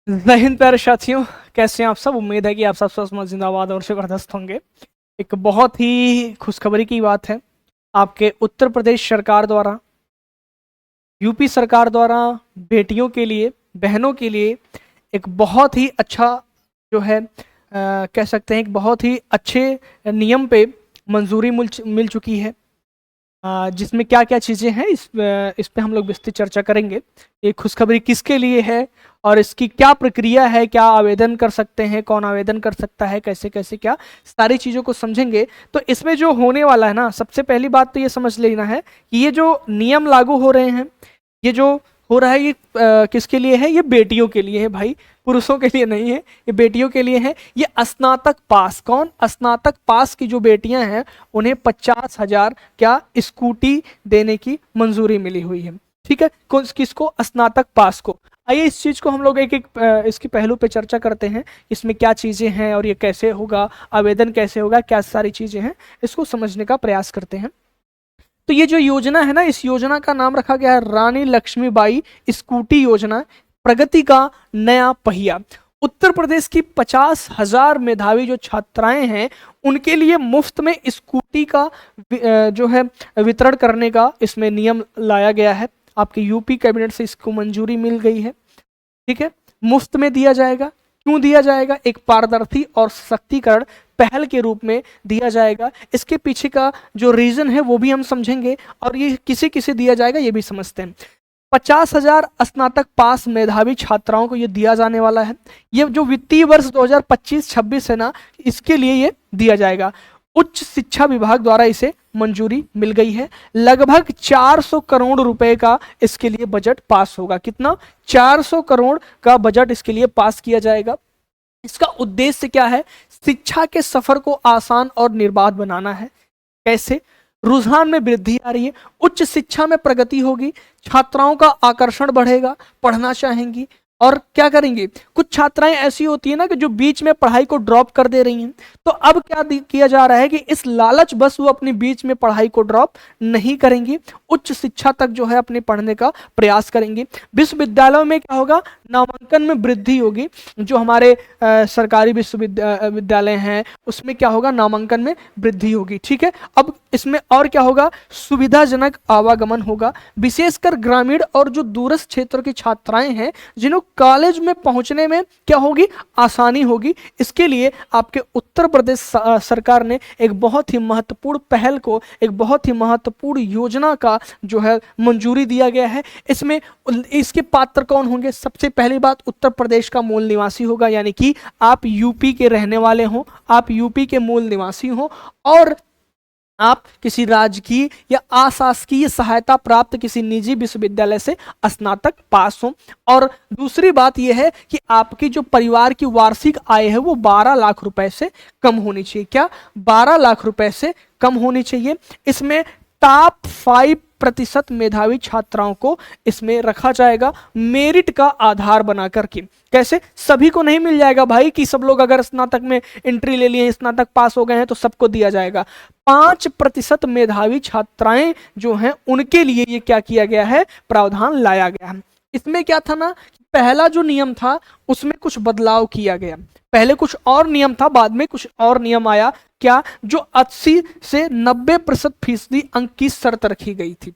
जय हिंद प्यारे साथियों, कैसे हैं आप सब। उम्मीद है कि आप सब स्वस्थ मस्त जिंदाबाद और जबरदस्त होंगे। एक बहुत ही खुशखबरी की बात है, आपके उत्तर प्रदेश सरकार द्वारा, यूपी सरकार द्वारा बेटियों के लिए, बहनों के लिए एक बहुत ही अच्छा जो है कह सकते हैं एक बहुत ही अच्छे नियम पे मंजूरी मिल चुकी है। जिसमें क्या क्या चीज़ें हैं इस पे हम लोग विस्तृत चर्चा करेंगे। ये खुशखबरी किसके लिए है और इसकी क्या प्रक्रिया है, क्या आवेदन कर सकते हैं, कौन आवेदन कर सकता है, कैसे कैसे क्या, सारी चीज़ों को समझेंगे। तो इसमें जो होने वाला है ना, सबसे पहली बात तो ये समझ लेना है कि ये जो नियम लागू हो रहे हैं, ये जो हो रहा है, ये किसके लिए है? ये बेटियों के लिए है भाई, पुरुषों के लिए नहीं है, ये बेटियों के लिए है। ये स्नातक पास, कौन? स्नातक पास की जो बेटियां हैं उन्हें 50,000 क्या स्कूटी देने की मंजूरी मिली हुई है। ठीक है, किसको? स्नातक पास को। आइए इस चीज को हम लोग एक एक इसके पहलू पे चर्चा करते हैं, इसमें क्या चीजें हैं और ये कैसे होगा, आवेदन कैसे होगा, क्या सारी चीजें हैं, इसको समझने का प्रयास करते हैं। तो ये जो योजना है ना, इस योजना का नाम रखा गया है रानी लक्ष्मीबाई स्कूटी योजना, प्रगति का नया पहिया। उत्तर प्रदेश की 50,000 मेधावी जो छात्राएं हैं उनके लिए मुफ्त में स्कूटी का जो है वितरण करने का इसमें नियम लाया गया है। आपके यूपी कैबिनेट से इसको मंजूरी मिल गई है। ठीक है, मुफ्त में दिया जाएगा। क्यों दिया जाएगा? एक पारदर्शी और सशक्तिकरण पहल के रूप में दिया जाएगा। इसके पीछे का जो रीजन है वो भी हम समझेंगे और ये किसे किसे दिया जाएगा ये भी समझते हैं। 50,000 स्नातक पास मेधावी छात्राओं को ये दिया जाने वाला है। ये जो वित्तीय वर्ष 2025-26 है ना, इसके लिए ये दिया जाएगा। उच्च शिक्षा विभाग द्वारा इसे मंजूरी मिल गई है। लगभग 400 करोड़ रुपए का इसके लिए बजट पास होगा। कितना? 400 करोड़ का बजट इसके लिए पास किया जाएगा। इसका उद्देश्य क्या है? शिक्षा के सफर को आसान और निर्बाध बनाना है। कैसे? रुझान में वृद्धि आ रही है, उच्च शिक्षा में प्रगति होगी, छात्राओं का आकर्षण बढ़ेगा, पढ़ना चाहेंगी और क्या करेंगी। कुछ छात्राएं ऐसी होती है ना कि जो बीच में पढ़ाई को ड्रॉप कर दे रही हैं, तो अब क्या किया जा रहा है कि इस लालच बस वो अपनी बीच में पढ़ाई को ड्रॉप नहीं करेंगी, उच्च शिक्षा तक जो है अपने पढ़ने का प्रयास करेंगी। विश्वविद्यालयों में क्या होगा? नामांकन में वृद्धि होगी। जो हमारे सरकारी विश्वविद्यालय हैं उसमें क्या होगा? नामांकन में वृद्धि होगी। ठीक है, अब इसमें और क्या होगा? सुविधाजनक आवागमन होगा, विशेषकर ग्रामीण और जो दूरस्थ क्षेत्र की छात्राएं हैं जिन्हें कॉलेज में पहुंचने में क्या होगी? आसानी होगी। इसके लिए आपके उत्तर प्रदेश सरकार ने एक बहुत ही महत्वपूर्ण पहल को, एक बहुत ही महत्वपूर्ण योजना का जो है मंजूरी दिया गया है। इसमें इसके पात्र कौन होंगे? सबसे पहली बात, उत्तर प्रदेश का मूल निवासी होगा, यानी कि आप यूपी के रहने वाले हो, आप यूपी के मूल निवासी हो और आप किसी राजकीय या अशासकीय सहायता प्राप्त किसी निजी विश्वविद्यालय से स्नातक पास हो। और दूसरी बात यह है कि आपकी जो परिवार की वार्षिक आय है वो 12 लाख रुपए से कम होनी चाहिए। क्या? 12 लाख रुपए से कम होनी चाहिए। इसमें टॉप 5% मेधावी छात्राओं को इसमें रखा जाएगा मेरिट का आधार बना करके। कैसे? सभी को नहीं मिल जाएगा भाई कि सब लोग अगर स्नातक में एंट्री ले लिए, स्नातक पास हो गए हैं तो सबको दिया जाएगा। 5% मेधावी छात्राएं जो हैं उनके लिए ये क्या किया गया है? प्रावधान लाया गया है। इसमें क्या था ना, पहला जो नियम था उसमें कुछ बदलाव किया गया। पहले कुछ और नियम था, बाद में कुछ और नियम आया। क्या? जो 80 से 90% अंक की शर्त रखी गई थी।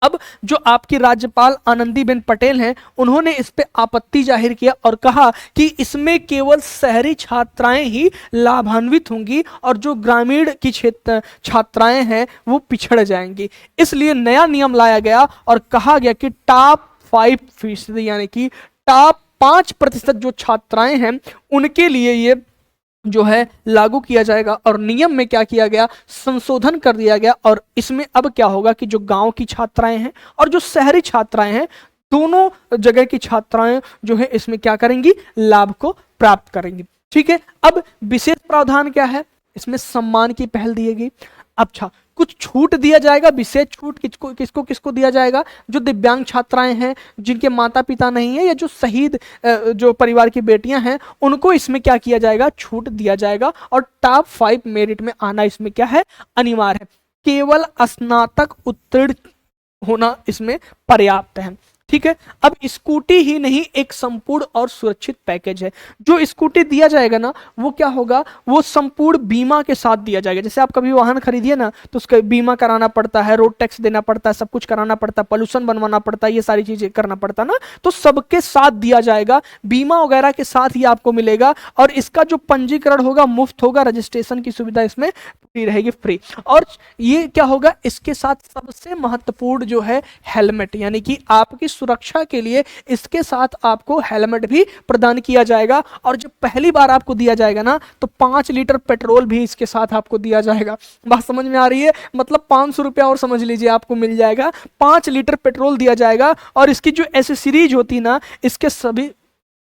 अब जो आपकी राज्यपाल आनंदीबेन पटेल हैं उन्होंने इस पे आपत्ति जाहिर किया और कहा कि इसमें केवल शहरी छात्राएं ही लाभान्वित होंगी और जो ग्रामीण की क्षेत्र छात्राएं हैं वो पिछड़ जाएंगी। इसलिए नया नियम लाया गया और कहा गया कि टॉप 5% यानी कि टॉप 5% जो छात्राएं हैं उनके लिए ये जो है लागू किया जाएगा। और नियम में क्या किया गया? संशोधन कर दिया गया। और इसमें अब क्या होगा कि जो गांव की छात्राएं हैं और जो शहरी छात्राएं हैं, दोनों जगह की छात्राएं जो है इसमें क्या करेंगी? लाभ को प्राप्त करेंगी। ठीक है, अब विशेष प्रावधान क्या है? इसमें सम्मान की पहल दी गई। अच्छा, कुछ छूट दिया जाएगा। विशेष छूट किसको किसको किसको दिया जाएगा? जो दिव्यांग छात्राएं हैं, जिनके माता पिता नहीं है, या जो शहीद जो परिवार की बेटियां हैं, उनको इसमें क्या किया जाएगा? छूट दिया जाएगा। और टॉप 5 मेरिट में आना इसमें क्या है? अनिवार्य है। केवल स्नातक उत्तीर्ण होना इसमें पर्याप्त है। ठीक है। अब स्कूटी ही नहीं, एक संपूर्ण और सुरक्षित पैकेज है। जो स्कूटी दिया जाएगा ना, वो क्या होगा, वो संपूर्ण बीमा के साथ दिया जाएगा। जैसे आप कभी वाहन खरीदिए ना, तो उसका बीमा कराना पड़ता है, रोड टैक्स देना पड़ता है, सब कुछ कराना पड़ता है, पोल्यूशन बनवाना पड़ता है, ये सारी चीजें करना पड़ता है ना, तो सबके साथ दिया जाएगा, बीमा वगैरह के साथ ही आपको मिलेगा। और इसका जो पंजीकरण होगा मुफ्त होगा, रजिस्ट्रेशन की सुविधा इसमें फ्री रहेगी, फ्री। और ये क्या होगा, इसके साथ सबसे महत्वपूर्ण जो है हेलमेट, यानी कि आपकी सुरक्षा के लिए इसके साथ आपको हेलमेट भी प्रदान किया जाएगा। और जब पहली बार आपको दिया जाएगा ना, तो 5 लीटर पेट्रोल भी इसके साथ आपको दिया जाएगा। बात समझ में आ रही है? मतलब 500 रुपया और समझ लीजिए आपको मिल जाएगा, 5 लीटर पेट्रोल दिया जाएगा। और इसकी जो एसेसरीज होती ना, इसके सभी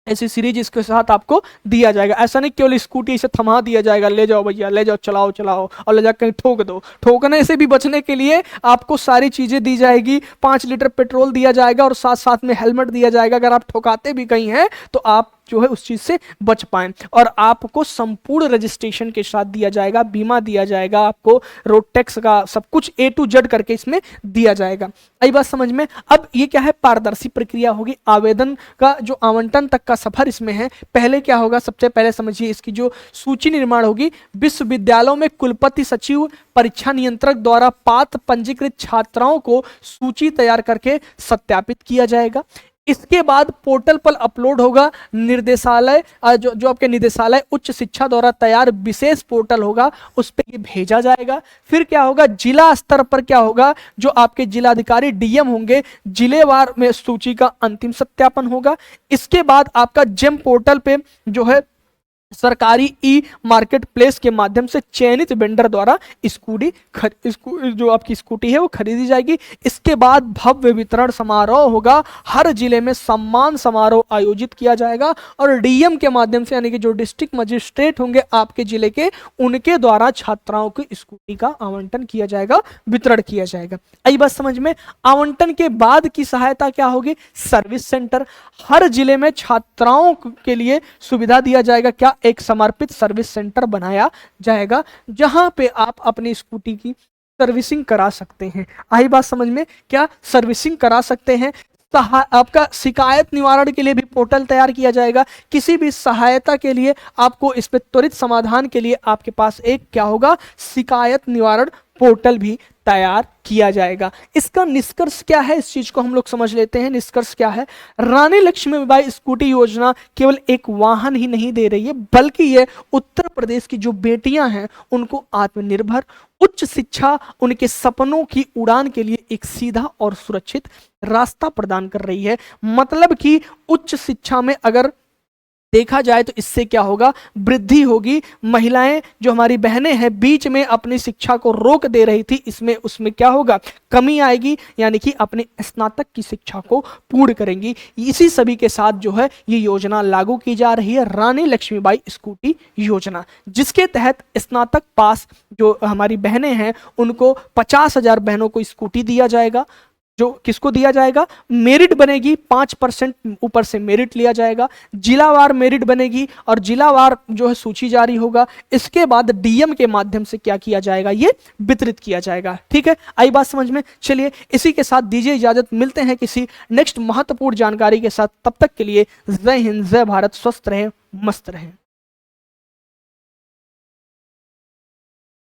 ऐसी सीरीज इसके साथ आपको दिया जाएगा। ऐसा नहीं केवल स्कूटी इसे थमा दिया जाएगा, ले जाओ भैया, ले जाओ, चलाओ चलाओ, और ले जाकर कहीं ठोक दो। ठोकने से भी बचने के लिए आपको सारी चीजें दी जाएगी, 5 लीटर पेट्रोल दिया जाएगा और साथ साथ में हेलमेट दिया जाएगा। अगर आप ठोकाते भी कहीं हैं तो आप जो है उस चीज से बच पाएं। और आपको संपूर्ण रजिस्ट्रेशन के साथ दिया जाएगा, बीमा दिया जाएगा, आपको रोड टैक्स का सब कुछ A to Z करके इसमें दिया जाएगा। आई बात समझ में? अब ये क्या है, पारदर्शी प्रक्रिया होगी, आवेदन का जो आवंटन तक का सफर इसमें है। पहले क्या होगा, सबसे पहले समझिए, इसकी जो सूची निर्माण होगी, विश्वविद्यालयों में कुलपति सचिव परीक्षा नियंत्रक द्वारा पात्र पंजीकृत छात्राओं को सूची तैयार करके सत्यापित किया जाएगा। इसके बाद पोर्टल पर अपलोड होगा, निर्देशालय जो आपके निदेशालय उच्च शिक्षा द्वारा तैयार विशेष पोर्टल होगा, उस पर ये भेजा जाएगा। फिर क्या होगा, जिला स्तर पर क्या होगा, जो आपके जिलाधिकारी डीएम होंगे, जिलेवार में सूची का अंतिम सत्यापन होगा। इसके बाद आपका जेम पोर्टल पे जो है सरकारी ई मार्केट प्लेस के माध्यम से चयनित वेंडर द्वारा स्कूटी जो आपकी स्कूटी है वो खरीदी जाएगी। इसके बाद भव्य वितरण समारोह होगा, हर जिले में सम्मान समारोह आयोजित किया जाएगा और डीएम के माध्यम से, यानी कि जो डिस्ट्रिक्ट मजिस्ट्रेट होंगे आपके जिले के, उनके द्वारा छात्राओं की स्कूटी का आवंटन किया जाएगा, वितरण किया जाएगा। आई बात समझ में? आवंटन के बाद की सहायता क्या होगी, सर्विस सेंटर। हर जिले में छात्राओं के लिए सुविधा दिया जाएगा, क्या, एक समर्पित सर्विस सेंटर बनाया जाएगा, जहां पे आप अपनी स्कूटी की सर्विसिंग करा सकते हैं। आई बात समझ में? क्या सर्विसिंग करा सकते हैं। आपका शिकायत निवारण के लिए भी पोर्टल तैयार किया जाएगा। किसी भी सहायता के लिए आपको इस पे त्वरित समाधान के लिए आपके पास एक क्या होगा, शिकायत निवारण पोर्टल भी तैयार किया जाएगा। इसका निष्कर्ष क्या है, इस चीज को हम लोग समझ लेते हैं। निष्कर्ष क्या है, रानी लक्ष्मीबाई स्कूटी योजना केवल एक वाहन ही नहीं दे रही है, बल्कि ये उत्तर प्रदेश की जो बेटियां हैं उनको आत्मनिर्भर, उच्च शिक्षा, उनके सपनों की उड़ान के लिए एक सीधा और सुरक्षित रास्ता प्रदान कर रही है। मतलब कि उच्च शिक्षा में अगर देखा जाए तो इससे क्या होगा, वृद्धि होगी। महिलाएं जो हमारी बहनें हैं बीच में अपनी शिक्षा को रोक दे रही थी, इसमें उसमें क्या होगा, कमी आएगी, यानी कि अपने स्नातक की शिक्षा को पूर्ण करेंगी। इसी सभी के साथ जो है ये योजना लागू की जा रही है, रानी लक्ष्मीबाई स्कूटी योजना, जिसके तहत स्नातक पास जो हमारी बहनें हैं उनको 50,000 बहनों को स्कूटी दिया जाएगा। जो किसको दिया जाएगा, मेरिट बनेगी, 5% ऊपर से मेरिट लिया जाएगा, जिलावार मेरिट बनेगी और जिलावार जो है सूची जारी होगा। इसके बाद डीएम के माध्यम से क्या किया जाएगा, ये वितरित किया जाएगा। ठीक है, आई बात समझ में? चलिए इसी के साथ दीजिए इजाजत, मिलते हैं किसी नेक्स्ट महत्वपूर्ण जानकारी के साथ। तब तक के लिए जय हिंद, जय भारत, स्वस्थ रहें, मस्त रहें।